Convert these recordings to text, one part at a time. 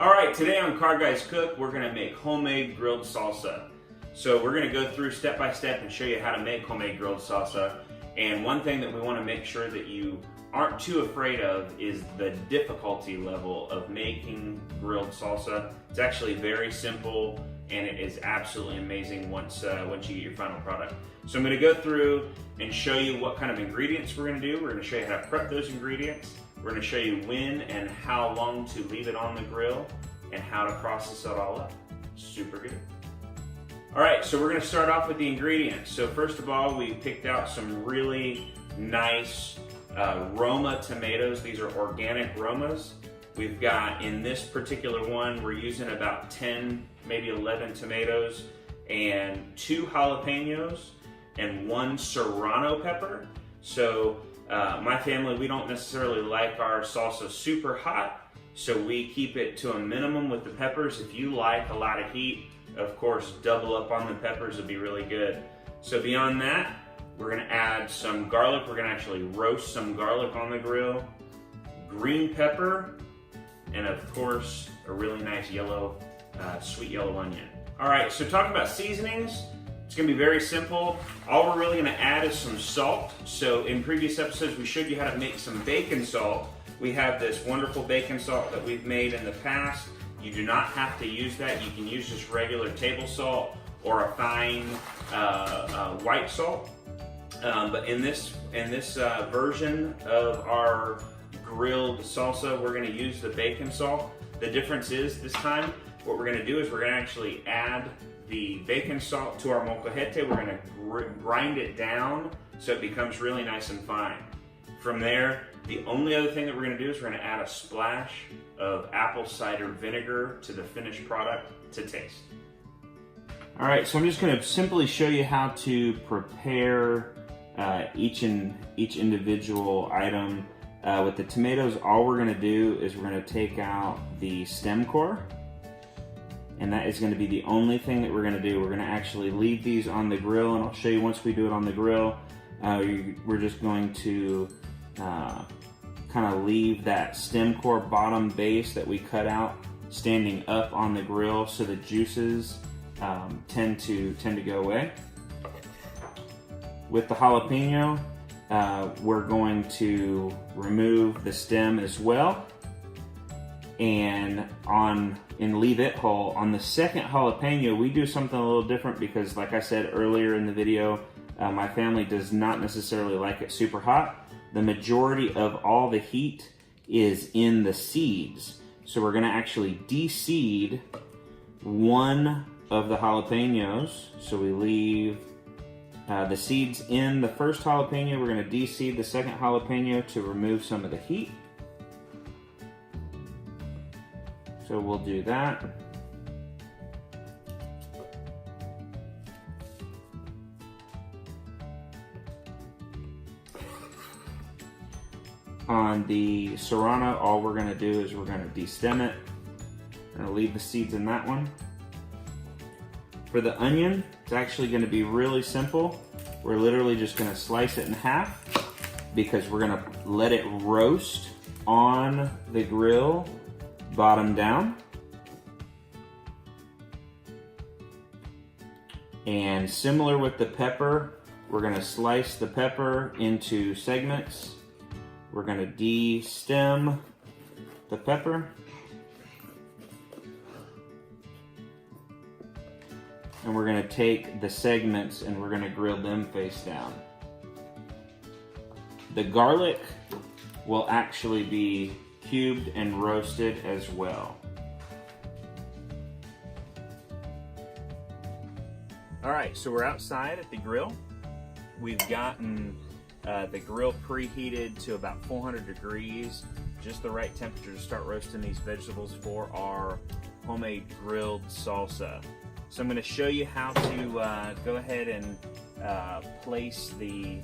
Alright, today on Car Guys Cook, we're going to make homemade grilled salsa. So we're going to go through step by step and show you how to make homemade grilled salsa. And one thing that we want to make sure that you aren't too afraid of is the difficulty level of making grilled salsa. It's actually very simple and it is absolutely amazing once you get your final product. So I'm going to go through and show you what kind of ingredients we're going to do. We're going to show you how to prep those ingredients. We're going to show you when and how long to leave it on the grill and how to process it all up. Super good. Alright, so we're going to start off with the ingredients. So first of all, we picked out some really nice Roma tomatoes. These are organic Romas. We've got, in this particular one, we're using about 10, maybe 11 tomatoes and 2 jalapenos and 1 serrano pepper. So my family, we don't necessarily like our salsa super hot, so we keep it to a minimum with the peppers. If you like a lot of heat, of course, double up on the peppers would be really good. So beyond that, we're gonna add some garlic. We're gonna actually roast some garlic on the grill, green pepper, and of course, a really nice yellow, sweet yellow onion. All right, so talking about seasonings, it's gonna be very simple. All we're really gonna add is some salt. So in previous episodes, we showed you how to make some bacon salt. We have this wonderful bacon salt that we've made in the past. You do not have to use that. You can use just regular table salt or a fine white salt. But in this version of our grilled salsa, we're gonna use the bacon salt. The difference is this time, what we're gonna do is we're gonna actually add the bacon salt to our molcajete. We're gonna grind it down so it becomes really nice and fine. From there, the only other thing that we're gonna do is we're gonna add a splash of apple cider vinegar to the finished product to taste. All right, so I'm just gonna simply show you how to prepare each individual item. With the tomatoes, all we're gonna do is we're gonna take out the stem core, and that is gonna be the only thing that we're gonna do. We're gonna actually leave these on the grill, and I'll show you once we do it on the grill. We're just going to kind of leave that stem core bottom base that we cut out standing up on the grill so the juices tend to go away. With the jalapeno, we're going to remove the stem as well and leave it whole. On the second jalapeno, we do something a little different because, like I said earlier in the video, my family does not necessarily like it super hot. The majority of all the heat is in the seeds. So we're gonna actually de-seed one of the jalapenos. So we leave the seeds in the first jalapeno. We're gonna de-seed the second jalapeno to remove some of the heat. So we'll do that. On the serrano, all we're gonna do is we're gonna de-stem it. We're gonna leave the seeds in that one. For the onion, it's actually gonna be really simple. We're literally just gonna slice it in half because we're gonna let it roast on the grill, bottom down. And similar with the pepper, we're gonna slice the pepper into segments. We're gonna de-stem the pepper. And we're gonna take the segments and we're gonna grill them face down. The garlic will actually be cubed and roasted as well. All right, so we're outside at the grill. We've gotten the grill preheated to about 400 degrees, just the right temperature to start roasting these vegetables for our homemade grilled salsa. So I'm going to show you how to go ahead and place the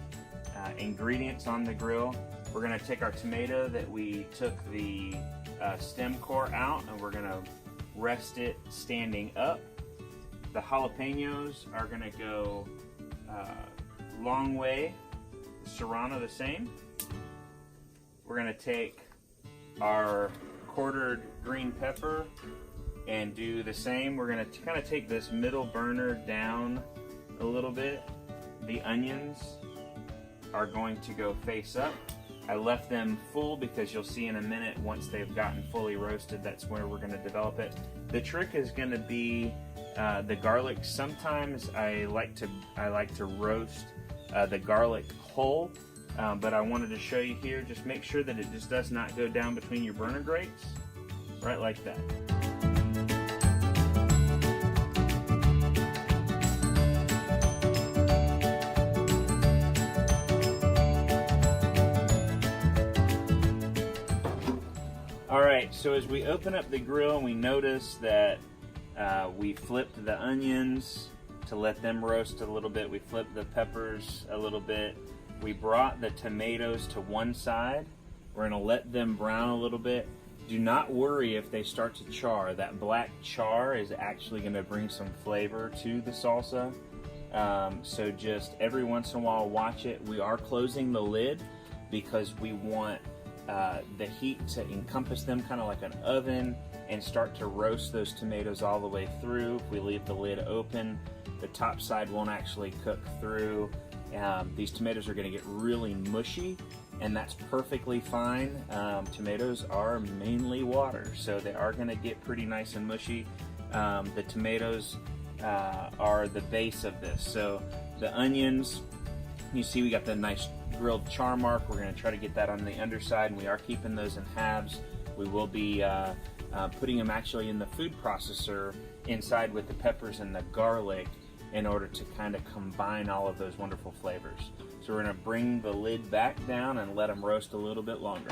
ingredients on the grill. We're going to take our tomato that we took the stem core out, and we're going to rest it standing up. The jalapenos are going to go long way. The serrano the same. We're going to take our quartered green pepper and do the same. We're gonna kind of take this middle burner down a little bit. The onions are going to go face up. I left them full because you'll see in a minute, once they've gotten fully roasted, that's where we're gonna develop it. The trick is gonna be the garlic. Sometimes I like to roast the garlic whole, but I wanted to show you here, just make sure that it just does not go down between your burner grates, right like that. Alright, so as we open up the grill, we notice that we flipped the onions to let them roast a little bit. We flipped the peppers a little bit. We brought the tomatoes to one side. We're going to let them brown a little bit. Do not worry if they start to char. That black char is actually going to bring some flavor to the salsa. So just every once in a while watch it. We are closing the lid because we want the heat to encompass them kind of like an oven and start to roast those tomatoes all the way through. If we leave the lid open, the top side won't actually cook through. These tomatoes are going to get really mushy, and that's perfectly fine. Tomatoes are mainly water, so they are going to get pretty nice and mushy. The tomatoes are the base of this. So the onions, you see we got the nice grilled char mark. We're going to try to get that on the underside, and we are keeping those in halves. We will be putting them actually in the food processor inside with the peppers and the garlic in order to kind of combine all of those wonderful flavors. So we're going to bring the lid back down and let them roast a little bit longer.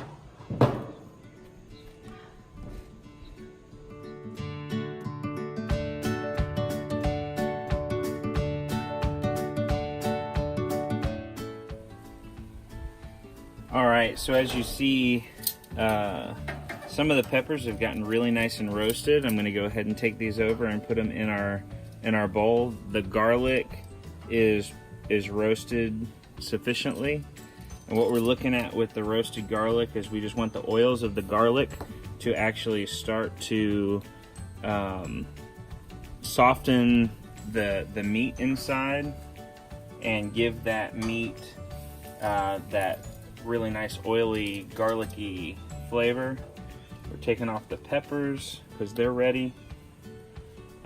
Alright, so as you see, some of the peppers have gotten really nice and roasted. I'm going to go ahead and take these over and put them in our bowl. The garlic is roasted sufficiently. And what we're looking at with the roasted garlic is we just want the oils of the garlic to actually start to soften the meat inside and give that meat that really nice oily garlicky flavor. We're taking off the peppers because they're ready.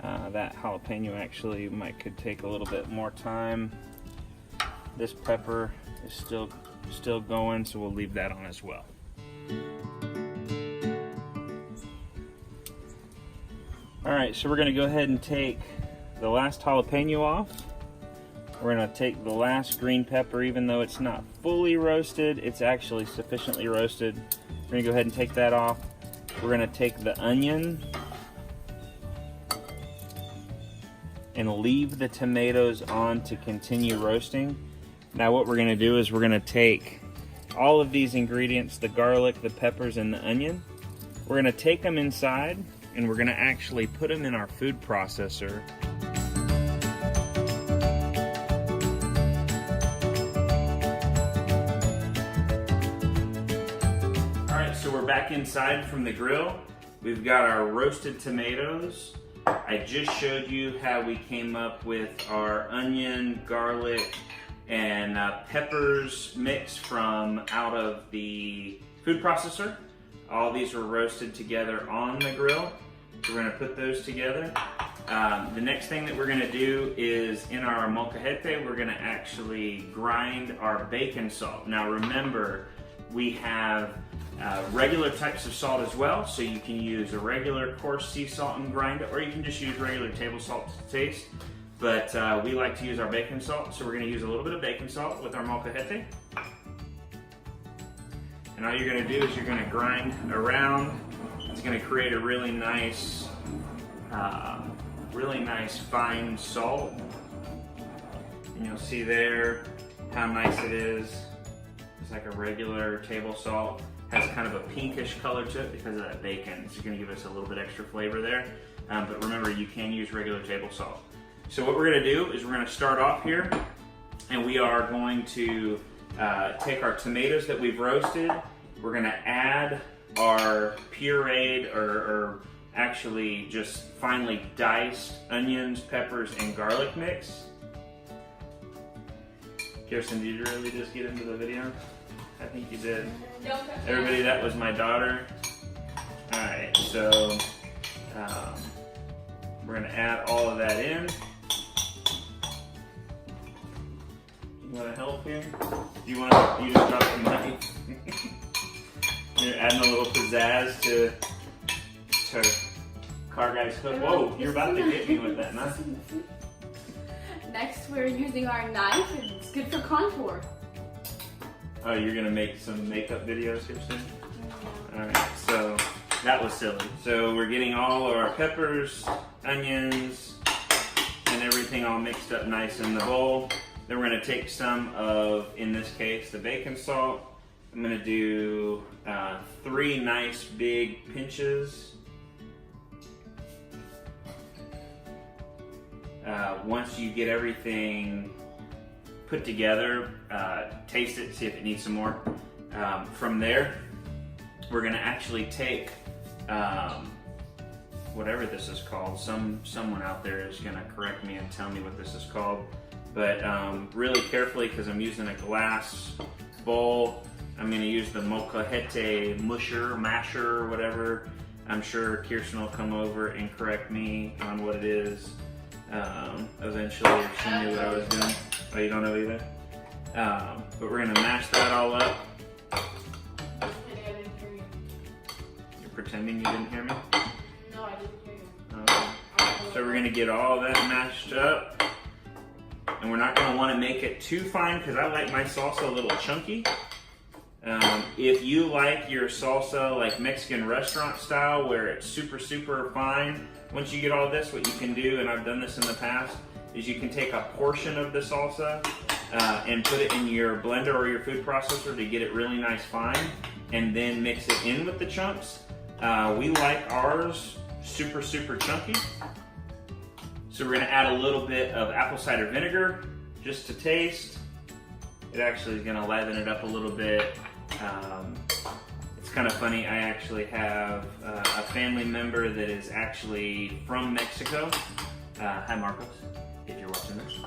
That jalapeno actually could take a little bit more time. This pepper is still going, so we'll leave that on as well. Alright, so we're going to go ahead and take the last jalapeno off. We're going to take the last green pepper. Even though it's not fully roasted, it's actually sufficiently roasted. We're going to go ahead and take that off. We're going to take the onion and leave the tomatoes on to continue roasting. Now what we're going to do is we're going to take all of these ingredients, the garlic, the peppers, and the onion. We're going to take them inside and we're going to actually put them in our food processor. Alright, so we're back inside from the grill. We've got our roasted tomatoes. I just showed you how we came up with our onion, garlic, and peppers mix from out of the food processor. All these were roasted together on the grill. So we're going to put those together. The next thing that we're going to do is in our molcajete, we're going to actually grind our bacon salt. Now remember, we have regular types of salt as well, so you can use a regular coarse sea salt and grind it, or you can just use regular table salt to taste. But we like to use our bacon salt, so we're going to use a little bit of bacon salt with our molcajete. And all you're going to do is you're going to grind around. It's going to create a really nice fine salt. And you'll see there how nice it is. It's like a regular table salt. Has kind of a pinkish color to it because of that bacon. It's going to give us a little bit extra flavor there. But remember, you can use regular table salt. So what we're going to do is we're going to start off here, and we are going to take our tomatoes that we've roasted. We're going to add our pureed or actually just finely diced onions, peppers, and garlic mix. Kirsten, did you really just get into the video? I think you did. Everybody, that was my daughter. Alright, so we're going to add all of that in. You want to help here? You just drop the knife? You're adding a little pizzazz to Car Guys Cook. Whoa, you're about to get me with that knife. Next, we're using our knife. It's good for contour. Oh, you're going to make some makeup videos here soon? Alright, so that was silly. So we're getting all of our peppers, onions, and everything all mixed up nice in the bowl. Then we're going to take some of, in this case, the bacon salt. I'm going to do 3 nice big pinches. Once you get everything put together, taste it, see if it needs some more. From there, we're going to actually take whatever this is called. Someone out there is going to correct me and tell me what this is called. But really carefully, because I'm using a glass bowl, I'm going to use the molcajete masher, or whatever. I'm sure Kirsten will come over and correct me on what it is eventually, if she knew what I was doing. Oh, you don't know either? But we're going to mash that all up. You're pretending you didn't hear me? No, I didn't hear you. So we're going to get all that mashed up. And we're not going to want to make it too fine because I like my salsa a little chunky. If you like your salsa like Mexican restaurant style where it's super, super fine, once you get all this, what you can do, and I've done this in the past, is you can take a portion of the salsa and put it in your blender or your food processor to get it really nice fine, and then mix it in with the chunks. We like ours super, super chunky. So we're going to add a little bit of apple cider vinegar just to taste. It actually is going to liven it up a little bit. It's kind of funny, I actually have a family member that is actually from Mexico. Hi Marcos, if you're watching this.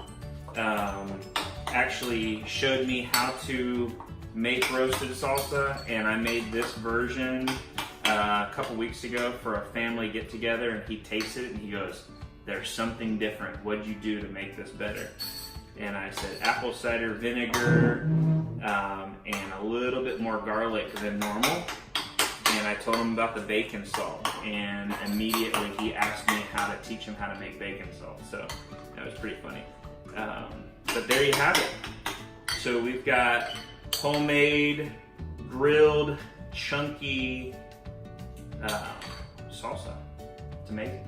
Actually showed me how to make roasted salsa, and I made this version a couple weeks ago for a family get together, and he tasted it and he goes, "There's something different. What'd you do to make this better?" And I said apple cider vinegar and a little bit more garlic than normal. And I told him about the bacon salt, and immediately he asked me how to teach him how to make bacon salt. So that was pretty funny. But there you have it. So we've got homemade, grilled, chunky salsa. It's amazing.